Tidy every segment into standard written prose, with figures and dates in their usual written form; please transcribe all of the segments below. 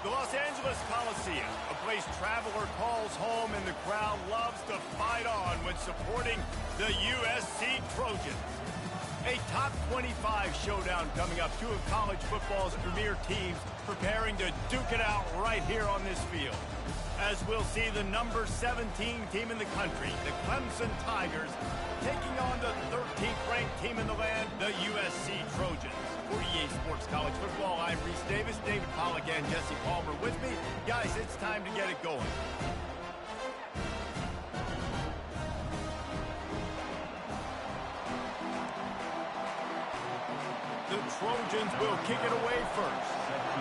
The Los Angeles Coliseum, a place traveler calls home and the crowd loves to fight on when supporting the USC Trojans. A top 25 showdown coming up. Two of college football's premier teams preparing to duke it out right here on this field. As we'll see the number 17 team in the country, the Clemson Tigers, taking on the 13th ranked team in the land, the USC Trojans. For EA Sports College Football, I'm Reese Davis, David Pollack, and Jesse Palmer with me. Guys, it's time to get it going. The Trojans will kick it away first.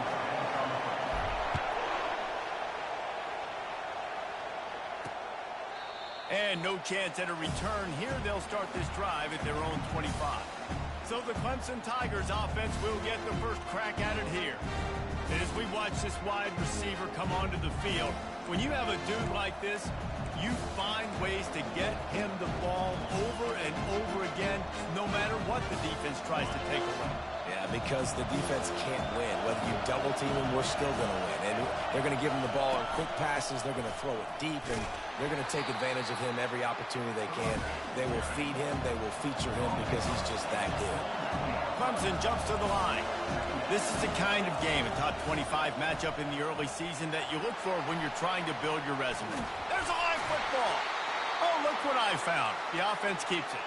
And no chance at a return here. They'll start this drive at their own 25. So the Clemson Tigers offense will get the first crack at it here. And as we watch this wide receiver come onto the field, when you have a dude like this, you find ways to get him the ball over and over again, no matter what the defense tries to take away. Yeah, because the defense can't win. Whether you double team him, we're still going to win. And they're going to give him the ball in quick passes. They're going to throw it deep, and they're going to take advantage of him every opportunity they can. They will feed him. They will feature him because he's just that good. Clemson jumps to the line. This is the kind of game, a top 25 matchup in the early season that you look for when you're trying to build your resume. There's a live football. Oh, look what I found. The offense keeps it.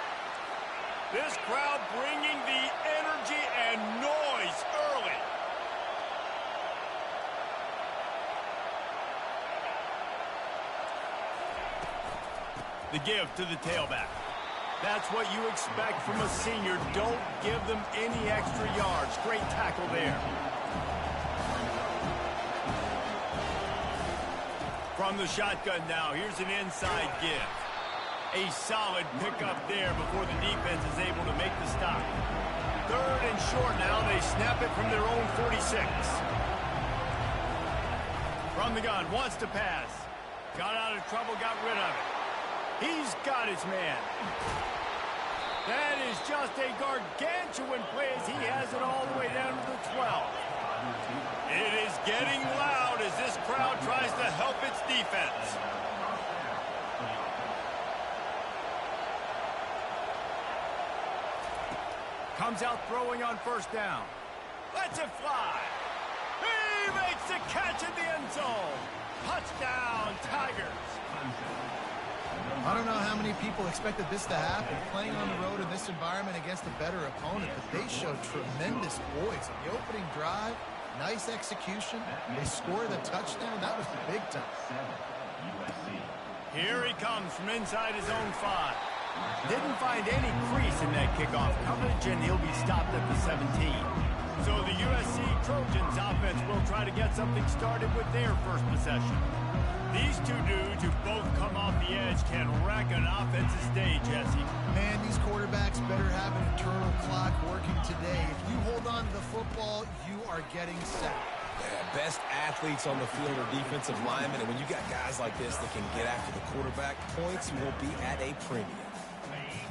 This crowd bringing the energy and noise early. The give to the tailback. That's what you expect from a senior. Don't give them any extra yards. Great tackle there. From the shotgun now, here's an inside give. A solid pickup there before the defense is able to make the stop. Third and short now. They snap it from their own 46. From the gun, wants to pass. Got out of trouble, got rid of it. He's got his man. That is just a gargantuan play as he has it all the way down to the 12. It is getting loud as this crowd tries to help its defense. Comes out throwing on first down. Lets it fly. He makes the catch in the end zone. Touchdown, Tigers. I don't know how many people expected this to happen, playing on the road in this environment against a better opponent, but they showed tremendous poise. In the opening drive, nice execution. They scored a touchdown. That was big time. Here he comes from inside his own 5. Didn't find any crease in that kickoff coverage, and he'll be stopped at the 17. So the USC Trojans offense will try to get something started with their first possession. These two dudes who both come off the edge can wreck an offensive day, Jesse. Man, these quarterbacks better have an internal clock working today. If you hold on to the football, you are getting sacked. Yeah, best athletes on the field are defensive linemen, and when you got guys like this that can get after the quarterback, points will be at a premium.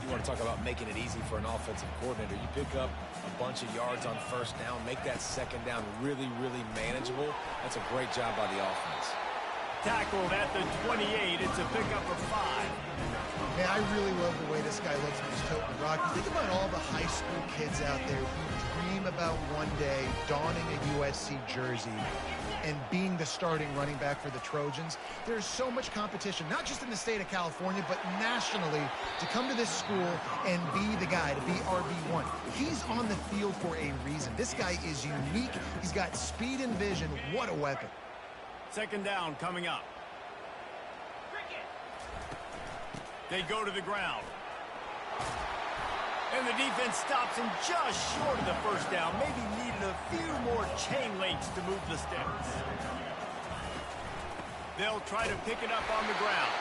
You want to talk about making it easy for an offensive coordinator. You pick up a bunch of yards on first down, make that second down really, really manageable. That's a great job by the offense. Tackled at the 28. It's a pickup of 5. Man, I really love the way this guy looks when he's toting the rock. You think about all the high school kids out there who dream about one day donning a USC jersey and being the starting running back for the Trojans. There's so much competition, not just in the state of California, but nationally, to come to this school and be the guy, to be RB1. He's on the field for a reason. This guy is unique. He's got speed and vision. What a weapon. Second down coming up. They go to the ground. And the defense stops him just short of the first down. Maybe needed a few more chain links to move the sticks. They'll try to pick it up on the ground.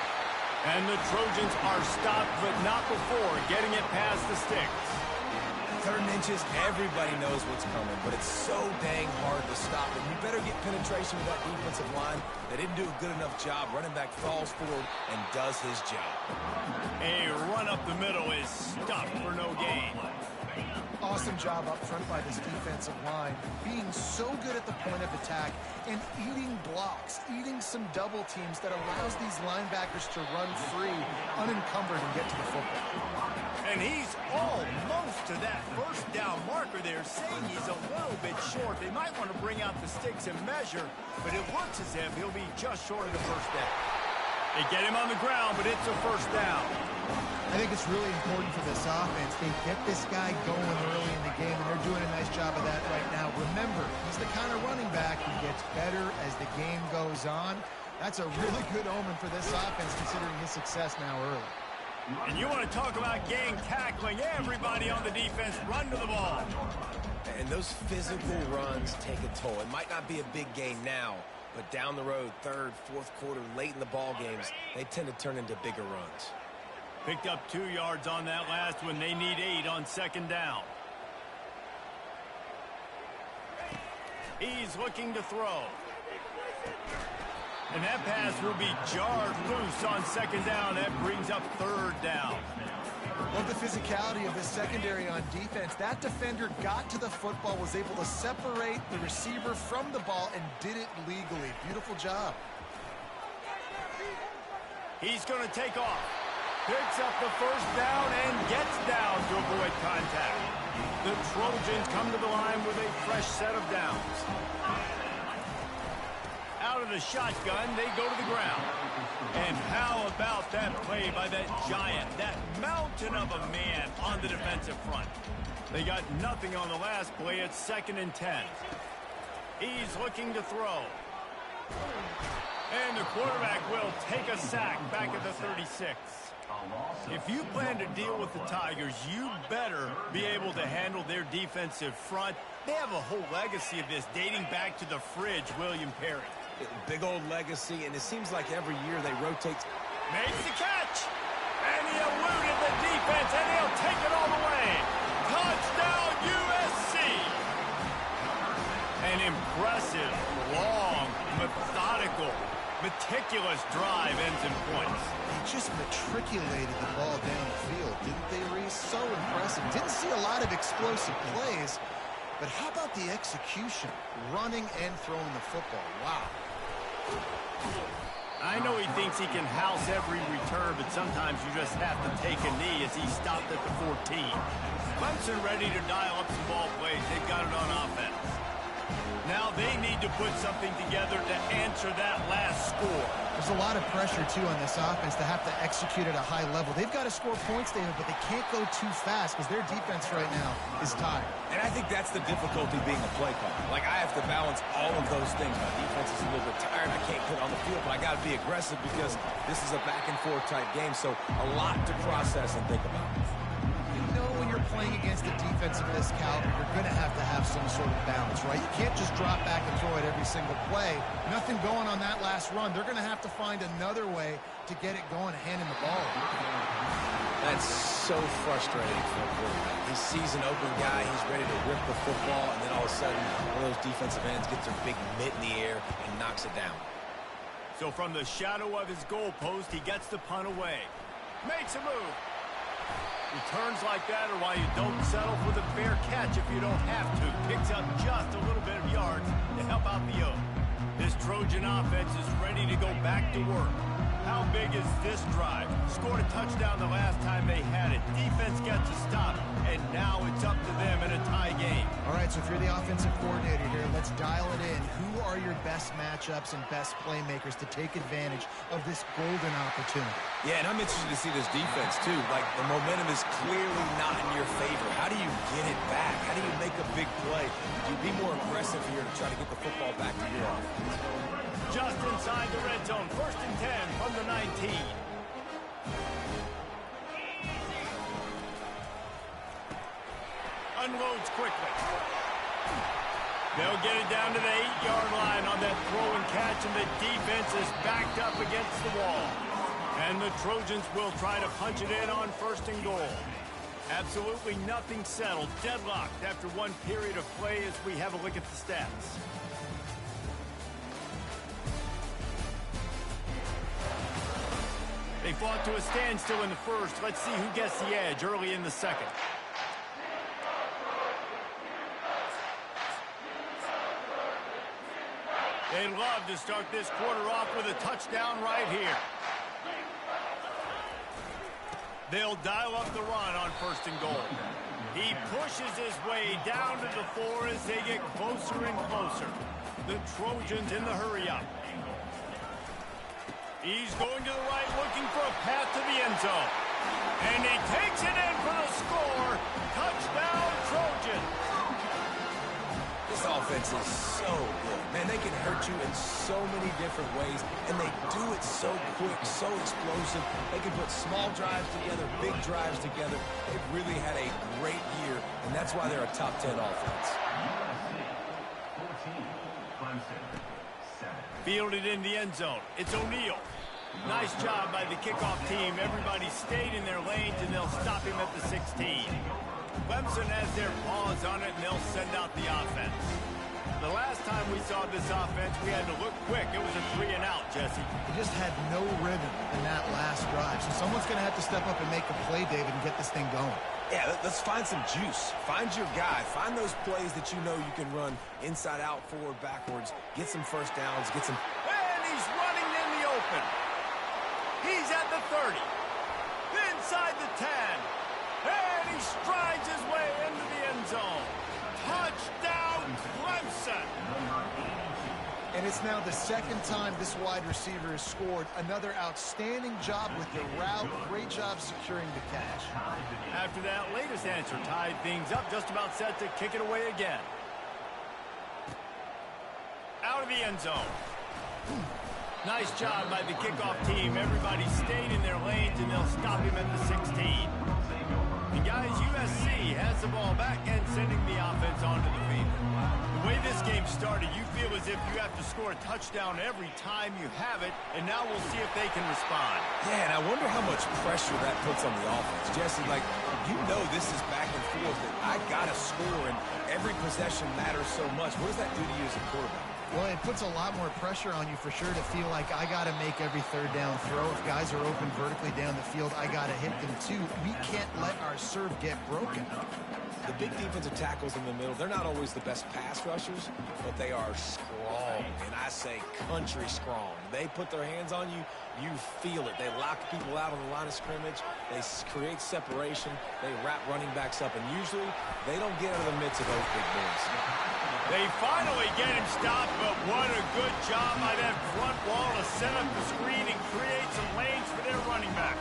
And the Trojans are stopped, but not before getting it past the sticks. 3rd and inches, everybody knows what's coming, but it's so dang hard to stop it. You better get penetration with that defensive line. They didn't do a good enough job. Running back falls forward and does his job. A run up the middle is stuffed for no gain. Awesome job up front by this defensive line, being so good at the point of attack and eating blocks, eating some double teams that allows these linebackers to run free, unencumbered, and get to the football. And he's almost to that first down marker there, saying he's a little bit short. They might want to bring out the sticks and measure, but it looks as if he'll be just short of the first down. They get him on the ground, but it's a first down. I think it's really important for this offense. They get this guy going early in the game, and they're doing a nice job of that right now. Remember, he's the kind of running back who gets better as the game goes on. That's a really good omen for this offense, considering his success now early. And you want to talk about gang tackling. Everybody on the defense run to the ball. And those physical runs take a toll. It might not be a big gain now, but down the road, 3rd, 4th quarter, late in the ball games, they tend to turn into bigger runs. Picked up 2 yards on that last one. They need 8 on 2nd down. He's looking to throw. And that pass will be jarred loose on 2nd down. That brings up 3rd down. Love the physicality of the secondary on defense. That defender got to the football, was able to separate the receiver from the ball, and did it legally. Beautiful job. He's going to take off. Picks up the first down and gets down to avoid contact. The Trojans come to the line with a fresh set of downs. Out of the shotgun, they go to the ground. And how about that play by that giant, that mountain of a man on the defensive front? They got nothing on the last play. It's 2nd and 10. He's looking to throw. And the quarterback will take a sack back at the 36. If you plan to deal with the Tigers, you better be able to handle their defensive front. They have a whole legacy of this dating back to the fridge, William Perry. Big old legacy, and it seems like every year they rotate. Makes the catch. And he eluded the defense, and he'll take it all the way. Touchdown, USC. An impressive, long, methodical, meticulous drive ends in points. They just matriculated the ball down the field, didn't they, Reese? So impressive. Didn't see a lot of explosive plays, but how about the execution? Running and throwing the football. Wow. I know he thinks he can house every return, but sometimes you just have to take a knee as he stopped at the 14. Clemson ready to dial up some ball plays. They've got it on offense. Now they need to put something together to answer that last score. There's a lot of pressure, too, on this offense to have to execute at a high level. They've got to score points, David, but they can't go too fast because their defense right now is tired. And I think that's the difficulty being a play caller. Like, I have to balance all of those things. My defense is a little bit tired. I can't put on the field, but I got to be aggressive because this is a back-and-forth type game, so a lot to process and think about. You know when you're playing against a defense of this caliber, you're going to have some sort of balance, right? You can't just drop back and throw it every single play. Nothing going on that last run. They're going to have to find another way to get it going, hand him the ball. That's so frustrating for a quarterback. He sees an open guy, he's ready to rip the football, and then all of a sudden, one of those defensive ends gets their big mitt in the air and knocks it down. So from the shadow of his goalpost, he gets the punt away. Makes a move. Returns like that are why you don't settle for the fair catch if you don't have to. Picks up just a little bit of yards to help out the Oak. This Trojan offense is ready to go back to work. How big is this drive? Scored a touchdown the last time they had it. Defense gets a stop, and now it's up to them in a tie game. All right, so if you're the offensive coordinator here, let's dial it in. Who are your best matchups and best playmakers to take advantage of this golden opportunity? Yeah, and I'm interested to see this defense, too. Like, the momentum is clearly not in your favor. How do you get it back? How do you make a big play? Do you be more aggressive here to try to get the football back to your offense? Just inside the red zone. 1st and 10 from the 19. Unloads quickly. They'll get it down to the 8-yard line on that throw and catch, and the defense is backed up against the wall. And the Trojans will try to punch it in on 1st and goal. Absolutely nothing settled. Deadlocked after one period of play as we have a look at the stats. They fought to a standstill in the first. Let's see who gets the edge early in the second. They'd love to start this quarter off with a touchdown right here. They'll dial up the run on 1st and goal. He pushes his way down to the 4 as they get closer and closer. The Trojans in the hurry-up. He's going to the right, looking for a path to the end zone. And he takes it in for the score. Touchdown, Trojans. This offense is so good. Man, they can hurt you in so many different ways, and they do it so quick, so explosive. They can put small drives together, big drives together. They've really had a great year, and that's why they're a top 10 offense. Fielded in the end zone. It's O'Neal. Nice job by the kickoff team. Everybody stayed in their lanes, and they'll stop him at the 16. Clemson has their paws on it, and they'll send out the offense. The last time we saw this offense, we had to look quick. It was a 3-and-out, Jesse. They just had no rhythm in that last drive. So someone's going to have to step up and make a play, David, and get this thing going. Yeah, let's find some juice. Find your guy. Find those plays that you know you can run inside out, forward, backwards. Get some first downs. Get some... And he's running in the open. He's at the 30. Inside the 10. And he strides his way into the end zone. Touchdown, Clemson. And it's now the second time this wide receiver has scored. Another outstanding job with the route. Great job securing the catch. After that latest answer tied things up, just about set to kick it away again. Out of the end zone. Nice job by the kickoff team. Everybody stayed in their lanes, and they'll stop him at the 16. And guys, USC has the ball back and sending the offense onto the field. The way this game started, you feel as if you have to score a touchdown every time you have it, and now we'll see if they can respond. Yeah, and I wonder how much pressure that puts on the offense. Jesse, like, you know this is back and forth, that I got to score, and every possession matters so much. What does that do to you as a quarterback? Well, it puts a lot more pressure on you for sure to feel like I got to make every third down throw. If guys are open vertically down the field, I got to hit them too. We can't let our serve get broken. The big defensive tackles in the middle, they're not always the best pass rushers, but they are strong, and I say country strong. They put their hands on you, you feel it. They lock people out on the line of scrimmage. They create separation. They wrap running backs up, and usually they don't get out of the midst of those big boys. They finally get him stopped, but what a good job by that front wall to set up the screen and create some lanes for their running back.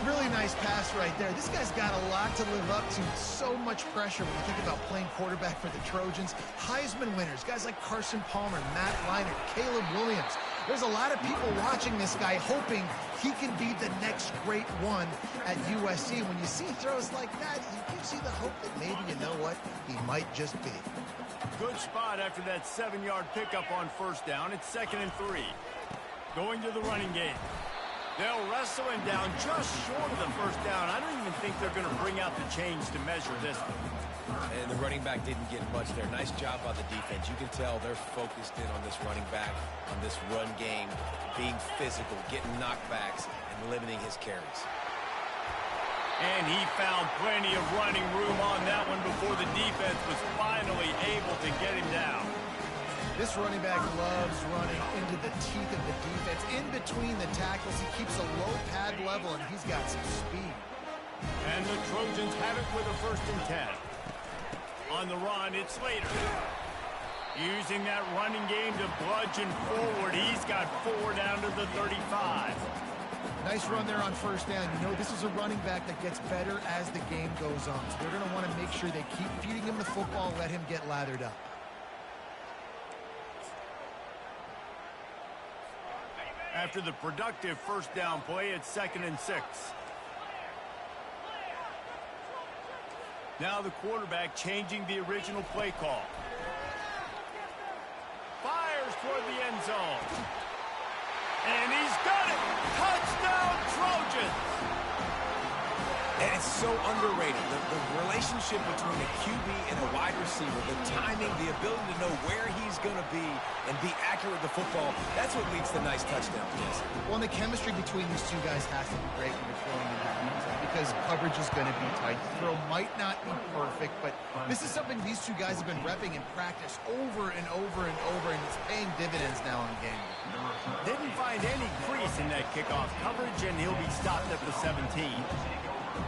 Really nice pass right there. This guy's got a lot to live up to. So much pressure when you think about playing quarterback for the Trojans. Heisman winners, guys like Carson Palmer, Matt Leinart, Caleb Williams. There's a lot of people watching this guy hoping he can be the next great one at USC. When you see throws like that, you see the hope that maybe, you know what, he might just be. Good spot after that 7-yard pickup on 1st down. It's 2nd and 3. Going to the running game. They'll wrestle him down just short of the 1st down. I don't even think they're going to bring out the chains to measure this one. And the running back didn't get much there. Nice job by the defense. You can tell they're focused in on this running back, on this run game, being physical, getting knockbacks, and limiting his carries. And he found plenty of running room on that one before the defense was finally able to get him down. This running back loves running into the teeth of the defense. In between the tackles, he keeps a low pad level, and he's got some speed. And the Trojans have it with a 1st and 10. On the run, it's Slater. Using that running game to bludgeon forward. He's got 4 down to the 35. Nice run there on 1st down. You know, this is a running back that gets better as the game goes on. So they're going to want to make sure they keep feeding him the football and let him get lathered up. After the productive 1st down play, it's 2nd and 6. Now the quarterback changing the original play call. Fires toward the end zone. And he's got it! Touchdown, Trojans! And it's so underrated. The relationship between a QB and a wide receiver, the timing, the ability to know where he's going to be and be accurate with the football, that's what leads to nice touchdowns, Jesse. Well, the chemistry between these two guys has to be great when you're throwing in that because coverage is going to be tight. The throw might not be perfect, but this is something these two guys have been repping in practice over and over and over, and it's paying dividends now in game. Didn't find any crease in that kickoff coverage, and he'll be stopped at the 17.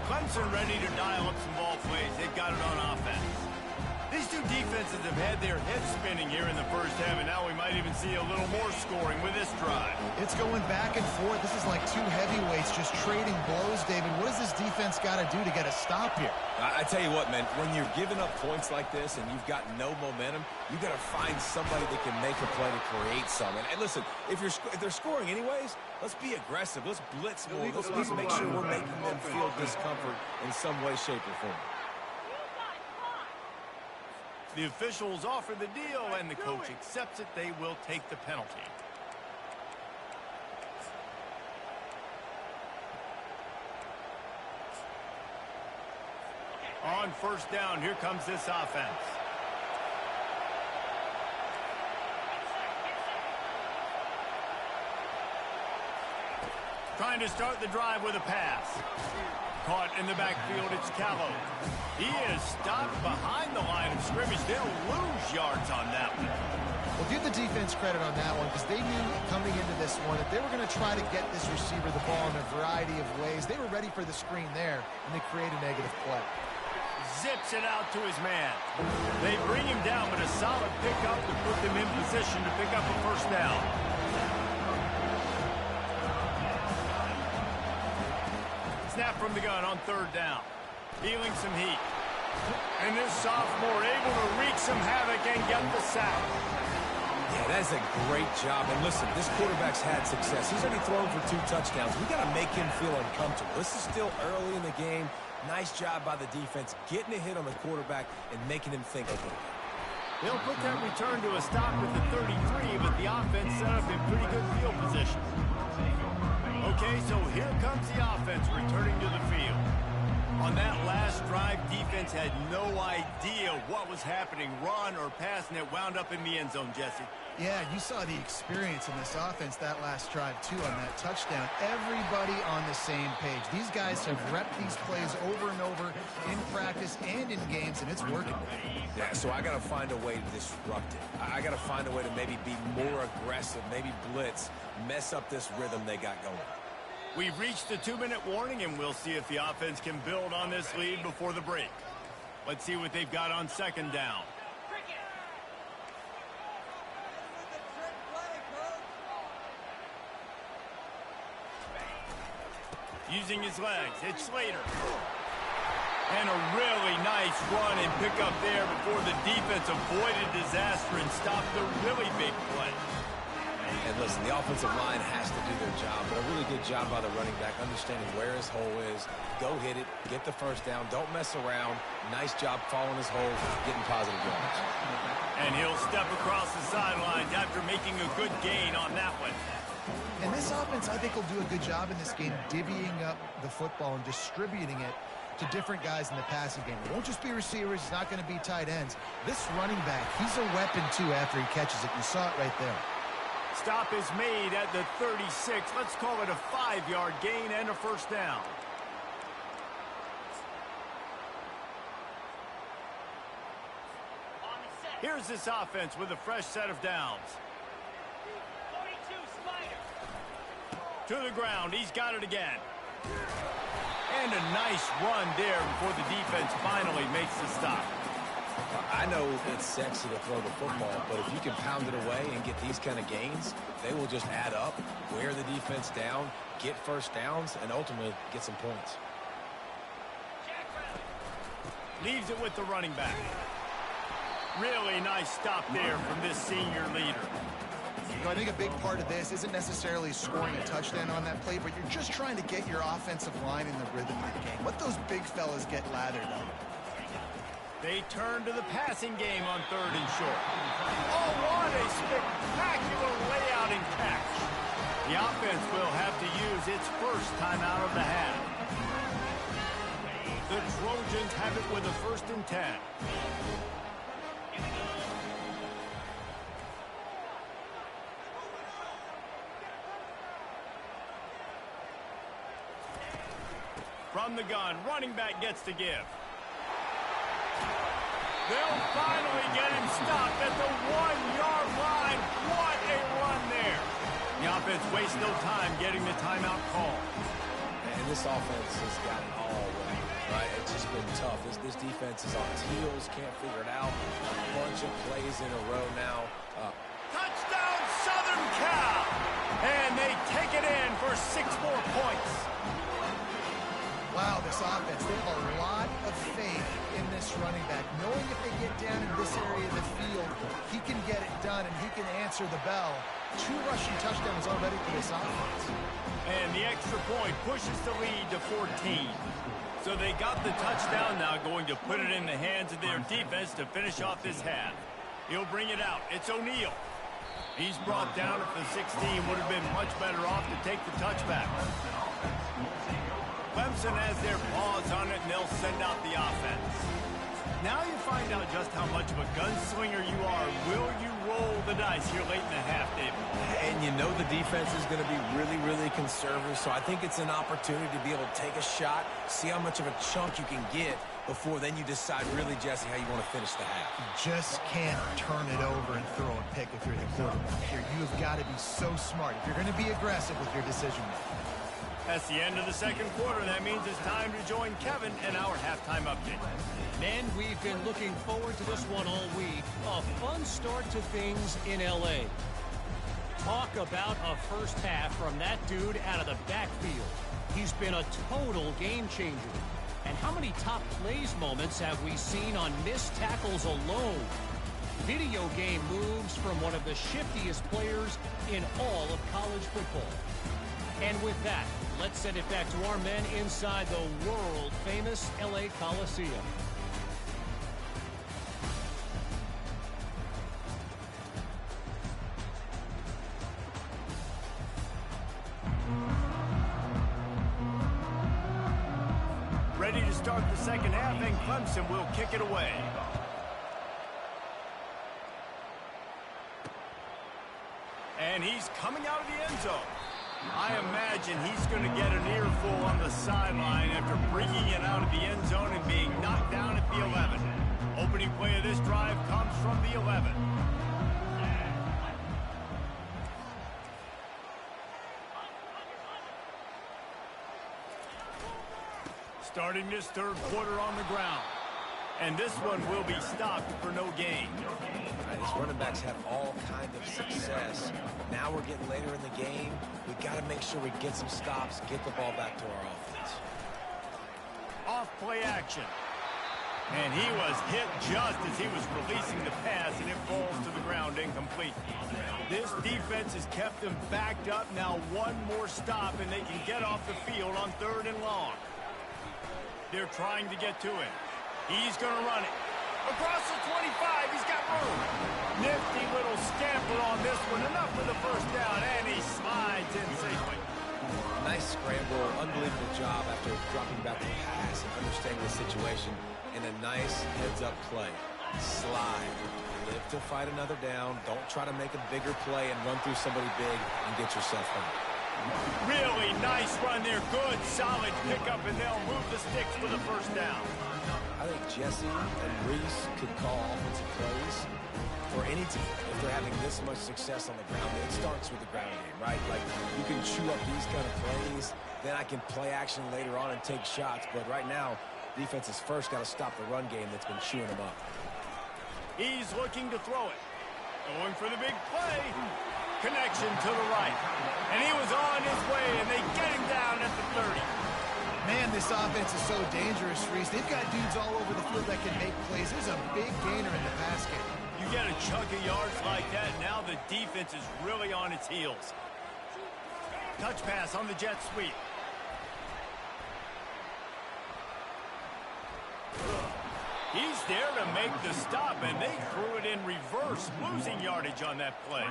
Clemson ready to dial up some ball plays. They've got it on offense. These two defenses have had their heads spinning here in the first half, and now we might even see a little more scoring with this drive. It's going back and forth. This is like two heavyweights just trading blows, David. What does this defense got to do to get a stop here? I tell you what, man, when you're giving up points like this and you've got no momentum, you got to find somebody that can make a play to create something. And listen, if they're scoring anyways, let's be aggressive. Let's blitz more. Let's make sure we're making them feel discomfort in some way, shape, or form. The officials offer the deal, and the coach accepts it. They will take the penalty. On first down, here comes this offense. Trying to start the drive with a pass. Caught in the backfield, it's Callow. He is stopped behind the line of scrimmage. They'll lose yards on that one. Well, give the defense credit on that one because they knew coming into this one that they were going to try to get this receiver the ball in a variety of ways. They were ready for the screen there, and they create a negative play. Zips it out to his man. They bring him down, but a solid pickup to put them in position to pick up a first down. Snap from the gun on third down. Feeling some heat. And this sophomore able to wreak some havoc and get the sack. Yeah, that's a great job. And listen, this quarterback's had success. He's already thrown for 2 touchdowns. We got to make him feel uncomfortable. This is still early in the game. Nice job by the defense, getting a hit on the quarterback and making him think a little bit. They'll put that return to a stop at the 33, but the offense set up in pretty good field position. Okay, so here comes the offense returning to the field. On that last drive, defense had no idea what was happening, run or pass, and it wound up in the end zone, Jesse. Yeah, you saw the experience in this offense that last drive, too, on that touchdown. Everybody on the same page. These guys have repped these plays over and over in practice and in games, and it's working. Yeah, so I got to find a way to disrupt it. I got to find a way to maybe be more aggressive, maybe blitz, mess up this rhythm they got going. We've reached the 2-minute warning, and we'll see if the offense can build on this lead before the break. Let's see what they've got on second down. Using his legs, it's Slater. And a really nice run and pick up there before the defense avoided disaster and stopped the really big play. And listen, the offensive line has to do their job, but a really good job by the running back, understanding where his hole is. Go hit it, get the first down, don't mess around. Nice job following his holes, getting positive yards. And he'll step across the sidelines after making a good gain on that one. And this offense, I think, will do a good job in this game divvying up the football and distributing it to different guys in the passing game. It won't just be receivers. It's not going to be tight ends. This running back, he's a weapon, too, after he catches it. You saw it right there. Stop is made at the 36. Let's call it a 5-yard gain and a first down. Here's this offense with a fresh set of downs. To the ground. He's got it again. And a nice run there before the defense finally makes the stop. I know it's sexy to throw the football, but if you can pound it away and get these kind of gains, they will just add up, wear the defense down, get first downs, and ultimately get some points. Leaves it with the running back. Really nice stop there from this senior leader. You know, I think a big part of this isn't necessarily scoring a touchdown on that play, but you're just trying to get your offensive line in the rhythm of the game. Let those big fellas get lathered up. They turn to the passing game on third and short. Oh, what a spectacular layout and catch. The offense will have to use its first timeout of the half. Trojans have it with a 1st and 10. From the gun, running back gets to give. They'll finally get him stopped at the 1-yard line. What a run there. The offense wastes no time getting the timeout call. And this offense has got it all wrong, right? It's just been tough. This defense is on its heels, can't figure it out. A bunch of plays in a row now. Touchdown, Southern Cal! And they take it in for 6 more points. Wow, this offense, they have a lot of faith in this running back, knowing if they get down in this area of the field, he can get it done and he can answer the bell. 2 rushing touchdowns already for this offense. And the extra point pushes the lead to 14. So they got the touchdown, now going to put it in the hands of their defense to finish off this half. He'll bring it out. It's O'Neal. He's brought down at the 16, would have been much better off to take the touchback. Clemson has their paws on it, and they'll send out the offense. Now you find out just how much of a gunslinger you are. Will you roll the dice here late in the half, David? And you know the defense is going to be really, really conservative, so I think it's an opportunity to be able to take a shot, see how much of a chunk you can get before then you decide really, Jesse, how you want to finish the half. You just can't turn it over and throw a pick if you're the quarterback here. You have got to be so smart if you're going to be aggressive with your decision-making. That's the end of the second quarter. That means it's time to join Kevin in our halftime update. Men, we've been looking forward to this one all week. A fun start to things in L.A. Talk about a first half from that dude out of the backfield. He's been a total game changer. And how many top plays moments have we seen on missed tackles alone? Video game moves from one of the shiftiest players in all of college football. And with that, let's send it back to our men inside the world-famous L.A. Coliseum. Ready to start the second half, and Clemson will kick it away. And he's coming out of the end zone. I imagine he's going to get an earful on the sideline after bringing it out of the end zone and being knocked down at the 11. Opening play of this drive comes from the 11. Starting this third quarter on the ground. And this one will be stopped for no gain. These running backs have all kinds of success. Now we're getting later in the game. We've got to make sure we get some stops, get the ball back to our offense. Off play action. And he was hit just as he was releasing the pass, and it falls to the ground incomplete. This defense has kept them backed up. Now one more stop, and they can get off the field on 3rd and long. They're trying to get to him. He's going to run it. Across the 25, he's got room. Nifty little scamper on this one. Enough for the first down, and he slides in safely. Nice scramble, unbelievable job after dropping back the pass and understanding the situation in a nice heads-up play. Slide. Live to fight another down. Don't try to make a bigger play and run through somebody big and get yourself home. Really nice run there. Good, solid pickup, and they'll move the sticks for the first down. I think Jesse and Reese could call offensive plays for any team if they're having this much success on the ground. It starts with the ground game, right? Like, you can chew up these kind of plays, then I can play action later on and take shots. But right now, defense has first got to stop the run game that's been chewing them up. He's looking to throw it. Going for the big play. Connection to the right. And he was on his way, and they get him down at the 30. Man, this offense is so dangerous, Reese. They've got dudes all over the field that can make plays. This is a big gainer in the pass game. You get a chunk of yards like that, now the defense is really on its heels. Touch pass on the jet sweep. He's there to make the stop, and they threw it in reverse, losing yardage on that play.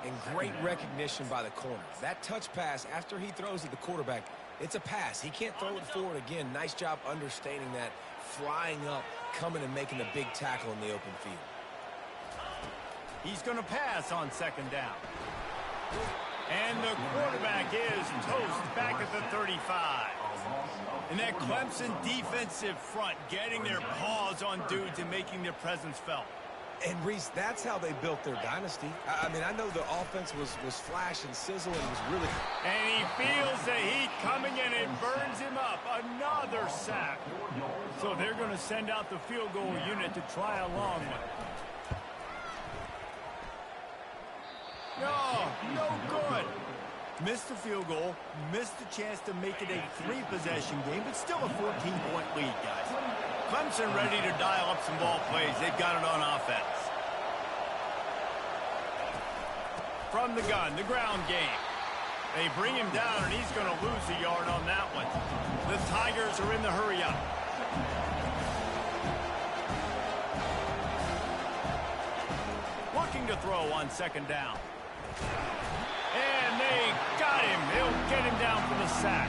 And great recognition by the corner. That touch pass, after he throws at the quarterback, It's a pass. He can't throw it forward again. Nice job understanding that, flying up, coming and making a big tackle in the open field. He's going to pass on second down. And the quarterback is toast back at the 35. And that Clemson defensive front getting their paws on dudes and making their presence felt. And, Reese, that's how they built their dynasty. I mean, I know the offense was flash and sizzle and was really... And he feels the heat coming in and burns him up. Another sack. So they're going to send out the field goal unit to try a long one. No good. Missed the field goal, missed the chance to make it a 3-possession game, but still a 14-point lead, guys. Clemson ready to dial up some ball plays. They've got it on offense. From the gun, the ground game. They bring him down, and he's going to lose a yard on that one. The Tigers are in the hurry-up. Looking to throw on second down. And they got him. They'll get him down for the sack.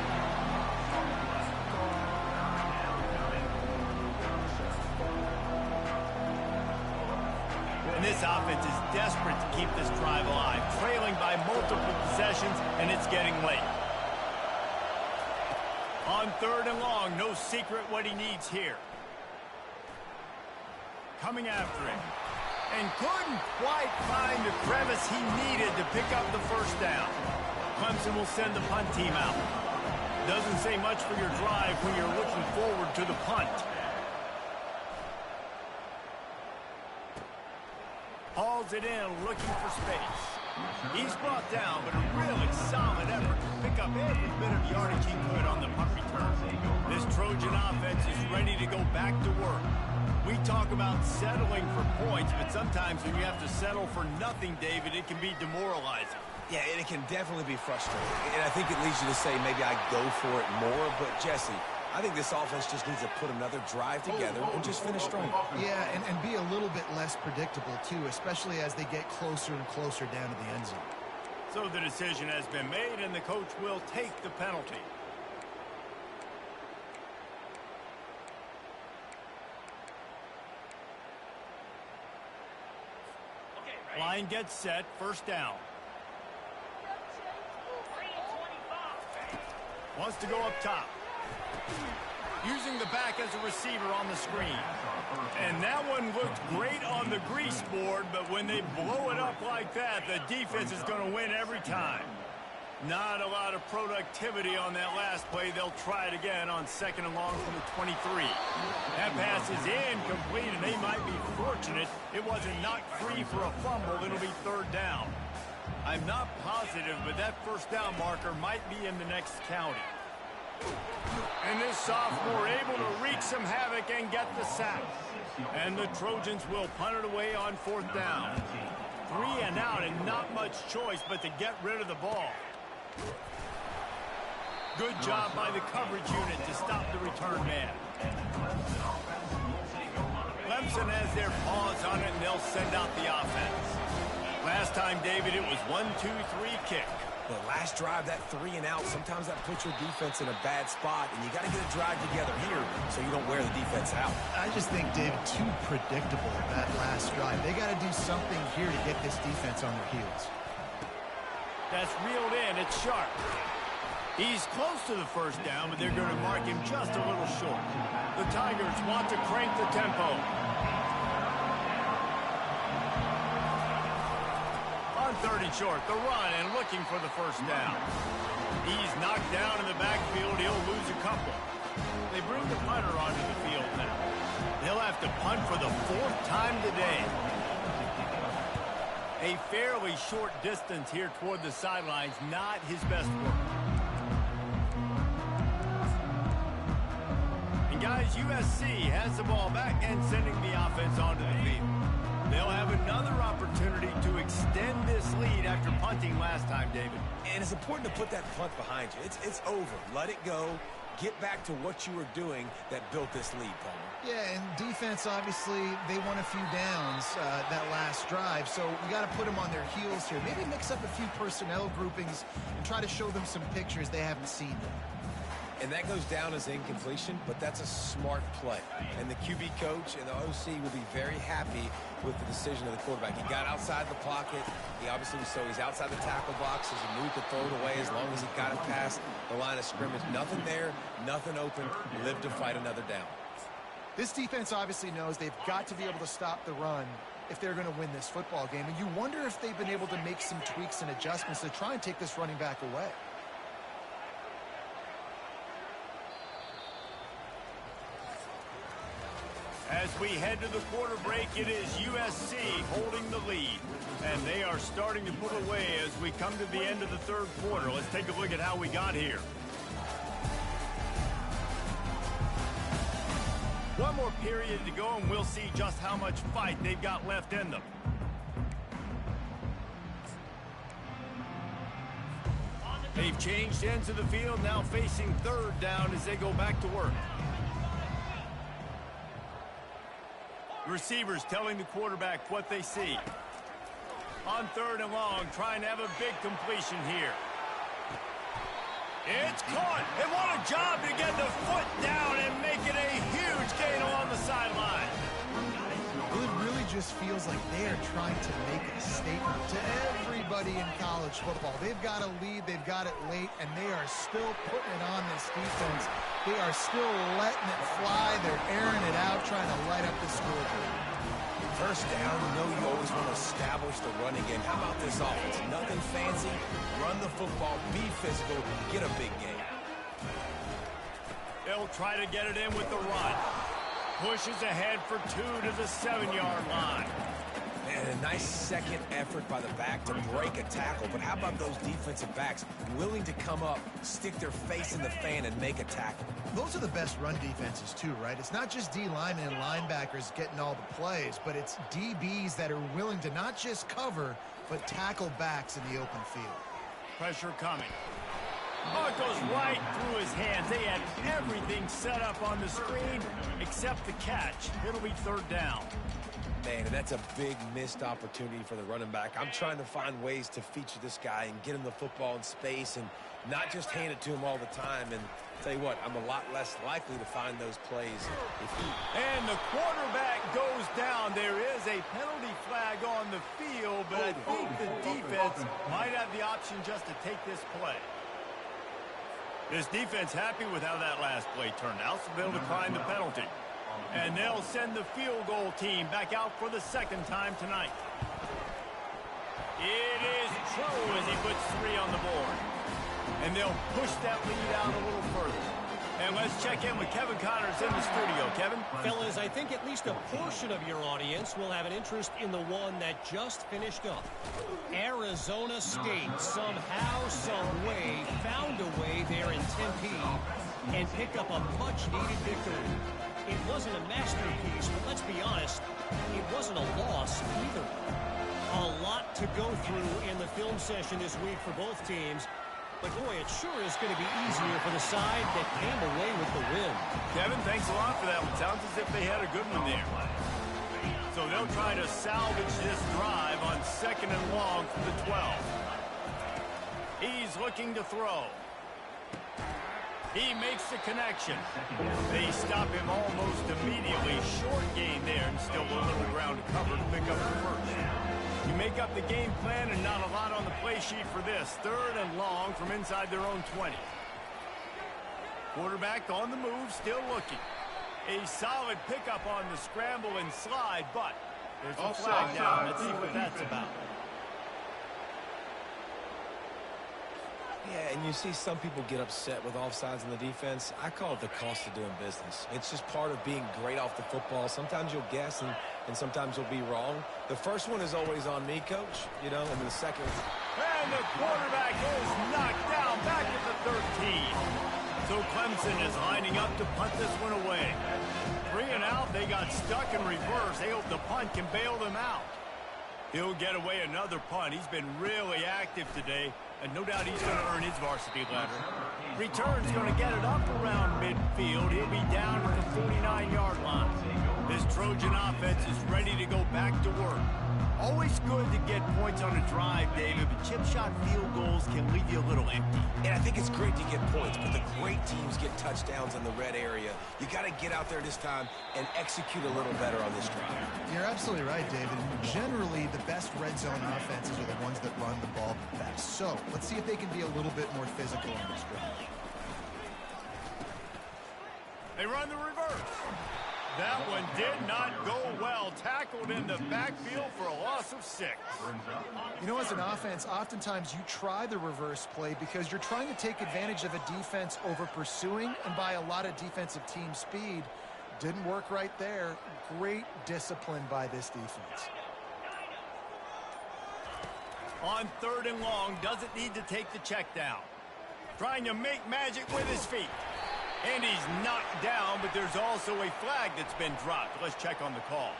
And this offense is desperate to keep this drive alive, trailing by multiple possessions, and it's getting late. On third and long, no secret what he needs here. Coming after him. And couldn't quite find the crevice he needed to pick up the first down. Clemson will send the punt team out. Doesn't say much for your drive when you're looking forward to the punt. Hauls it in, looking for space. He's brought down, but a really solid effort to pick up every bit of yardage he could on the punt return. This Trojan offense is ready to go back to work. We talk about settling for points, but sometimes when you have to settle for nothing, David, it can be demoralizing. Yeah, and it can definitely be frustrating. And I think it leads you to say maybe I go for it more. But, Jesse, I think this offense just needs to put another drive together and just finish strong. Yeah, and be a little bit less predictable, too, especially as they get closer and closer down to the end zone. So the decision has been made, and the coach will take the penalty. Line gets set, first down. Wants to go up top. Using the back as a receiver on the screen. And that one looked great on the grease board, but when they blow it up like that, the defense is going to win every time. Not a lot of productivity on that last play. They'll try it again on second and long from the 23. That pass is incomplete, and they might be fortunate it wasn't knocked free for a fumble. It'll be third down. I'm not positive, but that first down marker might be in the next county. And this sophomore able to wreak some havoc and get the sack. And the Trojans will punt it away on fourth down. 3 and out, and not much choice but to get rid of the ball. Good job by the coverage unit to stop the return man. Clemson has their paws on it, and they'll send out the offense. Last time, David, it was 1-2-3 kick. The last drive, that 3 and out, sometimes that puts your defense in a bad spot, and you got to get a drive together here so you don't wear the defense out. I just think, David, too predictable that last drive. They got to do something here to get this defense on their heels. That's reeled in. It's sharp. He's close to the first down, but they're going to mark him just a little short. The Tigers want to crank the tempo. On third and short, the run and looking for the first down. He's knocked down in the backfield. He'll lose a couple. They bring the punter onto the field now. They'll have to punt for the 4th time today. A fairly short distance here toward the sidelines, not his best work. And guys, USC has the ball back and sending the offense onto the field. They'll have another opportunity to extend this lead after punting last time, David. And it's important to put that punt behind you. It's over. Let it go. Get back to what you were doing that built this lead, Palmer. Yeah, and defense, obviously, they won a few downs that last drive, so you got to put them on their heels here. Maybe mix up a few personnel groupings and try to show them some pictures they haven't seen yet. And that goes down as incompletion, but that's a smart play. And the QB coach and the OC will be very happy with the decision of the quarterback. He got outside the pocket. He obviously so he's outside the tackle box as he moved to throw it away as long as he got it past the line of scrimmage. Nothing there, nothing open. Lived to fight another down. This defense obviously knows they've got to be able to stop the run if they're going to win this football game. And you wonder if they've been able to make some tweaks and adjustments to try and take this running back away. As we head to the quarter break, it is USC holding the lead. And they are starting to put away as we come to the end of the third quarter. Let's take a look at how we got here. One more period to go, and we'll see just how much fight they've got left in them. They've changed ends of the field, now facing third down as they go back to work. Receivers telling the quarterback what they see. On third and long, trying to have a big completion here. It's caught, and what a job to get the foot down and make it a huge gain along the sideline. Well, it really just feels like they are trying to make a statement to everybody in college football. They've got a lead, they've got it late, and they are still putting it on this defense. They are still letting it fly. They're airing it out, trying to light up the scoreboard. First down, you always want to establish the run again. How about this offense? Nothing fancy. Run the football, be physical, get a big gain. They'll try to get it in with the run. Pushes ahead for 2 to the 7-yard line. And a nice second effort by the back to break a tackle. But how about those defensive backs willing to come up, stick their face in the fan, and make a tackle? Those are the best run defenses too, right? It's not just D linemen and linebackers getting all the plays, but it's DBs that are willing to not just cover, but tackle backs in the open field. Pressure coming. Oh, it goes right through his hands. They had everything set up on the screen except the catch. It'll be third down. Man, and that's a big missed opportunity for the running back. I'm trying to find ways to feature this guy and get him the football in space and not just hand it to him all the time. And tell you what, I'm a lot less likely to find those plays. And the quarterback goes down. There is a penalty flag on the field, but I think the defense might have the option just to take this play. This defense happy with how that last play turned out, so they'll decline the penalty. And they'll send the field goal team back out for the second time tonight. It is true as he puts 3 on the board. And they'll push that lead out a little further. And let's check in with Kevin Connors in the studio. Kevin? Fellas, I think at least a portion of your audience will have an interest in the one that just finished up. Arizona State somehow, some way, found a way there in Tempe and picked up a much-needed victory. It wasn't a masterpiece, but let's be honest, it wasn't a loss either. A lot to go through in the film session this week for both teams. But, boy, it sure is going to be easier for the side that came away with the win. Kevin, thanks a lot for that one. Sounds as if they had a good one there. So they'll try to salvage this drive on second and long from the 12. He's looking to throw. He makes the connection. They stop him almost immediately. Short gain there and still a little ground to cover to pick up the first. You make up the game plan and not a lot on the play sheet for this. Third and long from inside their own 20. Quarterback on the move, still looking. A solid pickup on the scramble and slide, but there's a flag down. Let's see what that's about. Yeah, and you see some people get upset with offsides in the defense. I call it the cost of doing business. It's just part of being great off the football. Sometimes you'll guess and sometimes you'll be wrong. The first one is always on me, Coach, you know, and the second. And the quarterback is knocked down back at the 13. So Clemson is lining up to punt this one away. 3 and out, they got stuck in reverse. They hope the punt can bail them out. He'll get away another punt. He's been really active today, and no doubt he's going to earn his varsity ladder. Return's going to get it up around midfield. He'll be down at the 49-yard line. This Trojan offense is ready to go back to work. Always good to get points on a drive, David, but chip shot field goals can leave you a little empty. And I think it's great to get points, but the great teams get touchdowns in the red area. You got to get out there this time and execute a little better on this drive. You're absolutely right, David. Generally, the best red zone offenses are the ones that run the ball the best. So let's see if they can be a little bit more physical on this drive. They run the reverse. That one did not go well. Tackled in the backfield for a loss of 6. You know, as an offense, oftentimes you try the reverse play because you're trying to take advantage of a defense over pursuing and by a lot of defensive team speed. Didn't work right there. Great discipline by this defense. On 3rd and long, doesn't need to take the check down. Trying to make magic with his feet. And he's knocked down, but there's also a flag that's been dropped. Let's check on the call.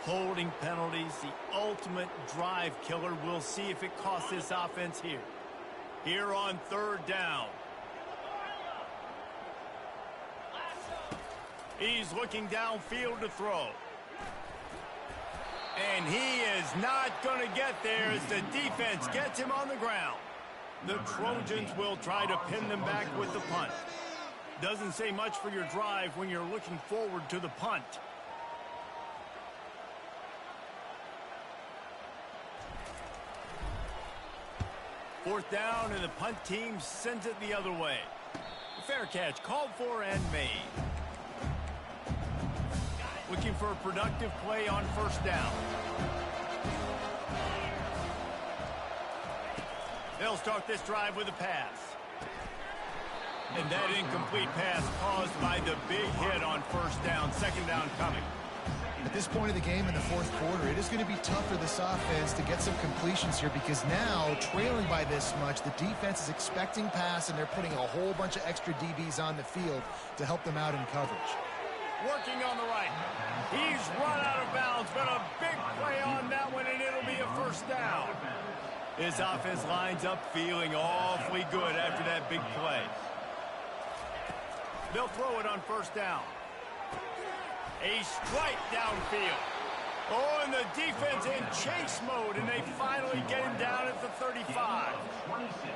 Holding penalties, the ultimate drive killer. We'll see if it costs this offense here. Here on 3rd down. He's looking downfield to throw. And he is not going to get there as the defense gets him on the ground. The Trojans will try to pin them back with the punt. Doesn't say much for your drive when you're looking forward to the punt. Fourth down, and the punt team sends it the other way. Fair catch called for and made. Looking for a productive play on 1st down. They'll start this drive with a pass. And that incomplete pass caused by the big hit on 1st down. 2nd down coming. At this point of the game in the 4th quarter, it is going to be tough for this offense to get some completions here because now, trailing by this much, the defense is expecting pass and they're putting a whole bunch of extra DBs on the field to help them out in coverage. Working on the right. He's run out of bounds, but a big play on that one, and it'll be a 1st down. His offense lines up feeling awfully good after that big play. They'll throw it on 1st down. A strike downfield. Oh, and the defense in chase mode, and they finally get him down at the 35.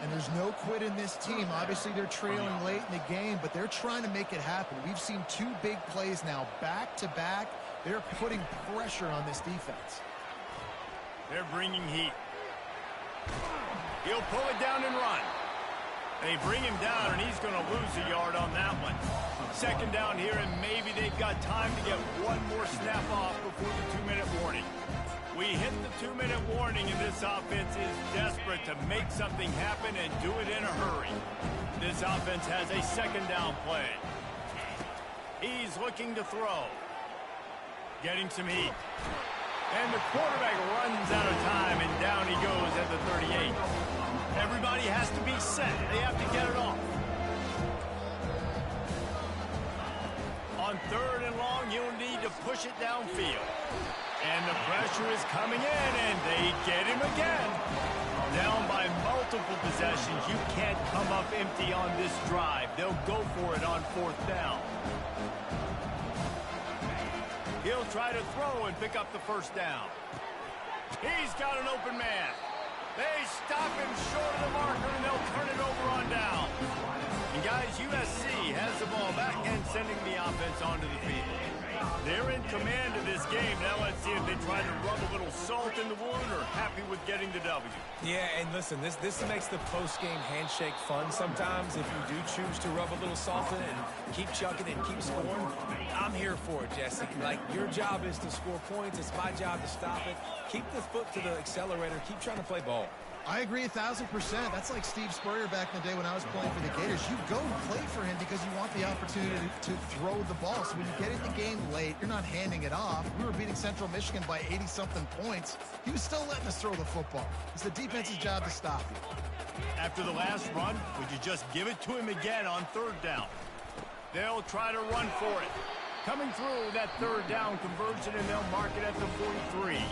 And there's no quit in this team. Obviously, they're trailing late in the game, but they're trying to make it happen. We've seen 2 big plays now, back-to-back. They're putting pressure on this defense. They're bringing heat. He'll pull it down and run. They bring him down, and he's going to lose a yard on that one. 2nd down here, and maybe they've got time to get one more snap off before the 2-minute warning. We hit the 2-minute warning, and this offense is desperate to make something happen and do it in a hurry. This offense has a 2nd down play. He's looking to throw. Getting some heat. And the quarterback runs out of time, and down he goes at the 38. Everybody has to be set. They have to get it off. On 3rd and long, you'll need to push it downfield. And the pressure is coming in, and they get him again. Down by multiple possessions. You can't come up empty on this drive. They'll go for it on 4th down. He'll try to throw and pick up the 1st down. He's got an open man. They stop him short of the marker, and they'll turn it over on down. And guys, USC has the ball back and sending the offense onto the field. They're in command of this game. Now let's see if they try to rub a little salt in the wound or happy with getting the W. Yeah, and listen, this makes the post-game handshake fun sometimes if you do choose to rub a little salt in it and keep chucking and keep scoring. I'm here for it, Jesse. Like, your job is to score points. It's my job to stop it. Keep the foot to the accelerator. Keep trying to play ball. I agree 1,000%. That's like Steve Spurrier back in the day when I was playing for the Gators. You go and play for him because you want the opportunity to throw the ball. So when you get in the game late, you're not handing it off. We were beating Central Michigan by 80-something points. He was still letting us throw the football. It's the defense's job to stop you. After the last run, would you just give it to him again on 3rd down? They'll try to run for it. Coming through that 3rd down conversion, and they'll mark it at the 43.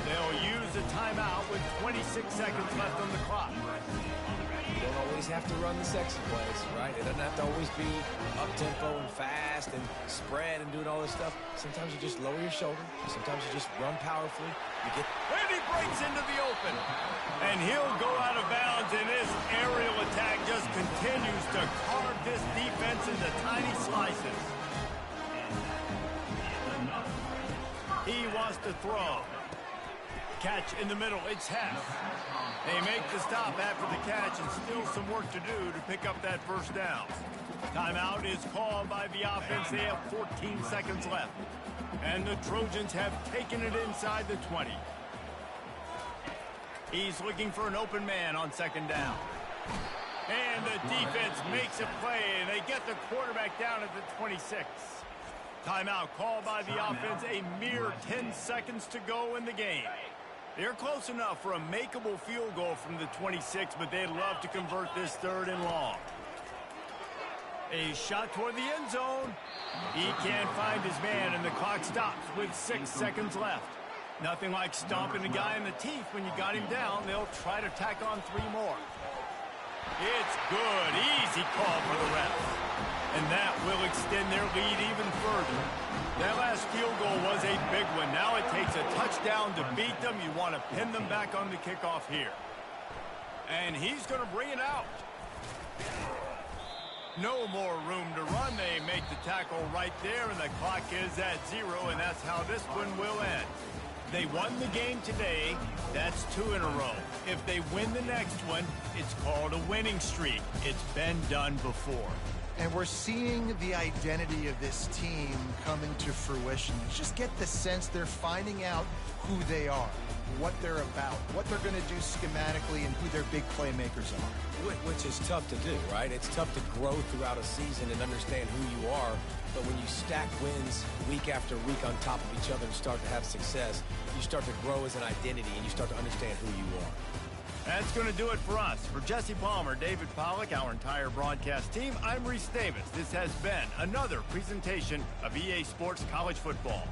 They'll use a timeout with 26 seconds left on the clock. You don't always have to run the sexy plays, right? It doesn't have to always be up-tempo and fast and spread and doing all this stuff. Sometimes you just lower your shoulder. Sometimes you just run powerfully. And he breaks into the open. And he'll go out of bounds, and this aerial attack just continues to carve this defense into tiny slices. He wants to throw. Catch in the middle. It's Hess. They make the stop after the catch, and still some work to do to pick up that first down. Timeout is called by the offense. They have 14 seconds left. And the Trojans have taken it inside the 20. He's looking for an open man on second down. And the defense makes a play, and they get the quarterback down at the 26. Timeout called by the offense. A mere 10 seconds to go in the game. They're close enough for a makeable field goal from the 26, but they'd love to convert this third and long. A shot toward the end zone. He can't find his man, and the clock stops with 6 seconds left. Nothing like stomping the guy in the teeth when you got him down. They'll try to tack on 3 more. It's good. Easy call for the refs. And that will extend their lead even further. That last field goal was a big one. Now it takes a touchdown to beat them. You want to pin them back on the kickoff here. And he's going to bring it out. No more room to run. They make the tackle right there, and the clock is at 0, and that's how this one will end. They won the game today. That's 2 in a row. If they win the next one, it's called a winning streak. It's been done before. And we're seeing the identity of this team coming to fruition. You just get the sense they're finding out who they are, what they're about, what they're going to do schematically, and who their big playmakers are. Which is tough to do, right? It's tough to grow throughout a season and understand who you are. But when you stack wins week after week on top of each other and start to have success, you start to grow as an identity and you start to understand who you are. That's going to do it for us. For Jesse Palmer, David Pollack, our entire broadcast team, I'm Reese Davis. This has been another presentation of EA Sports College Football.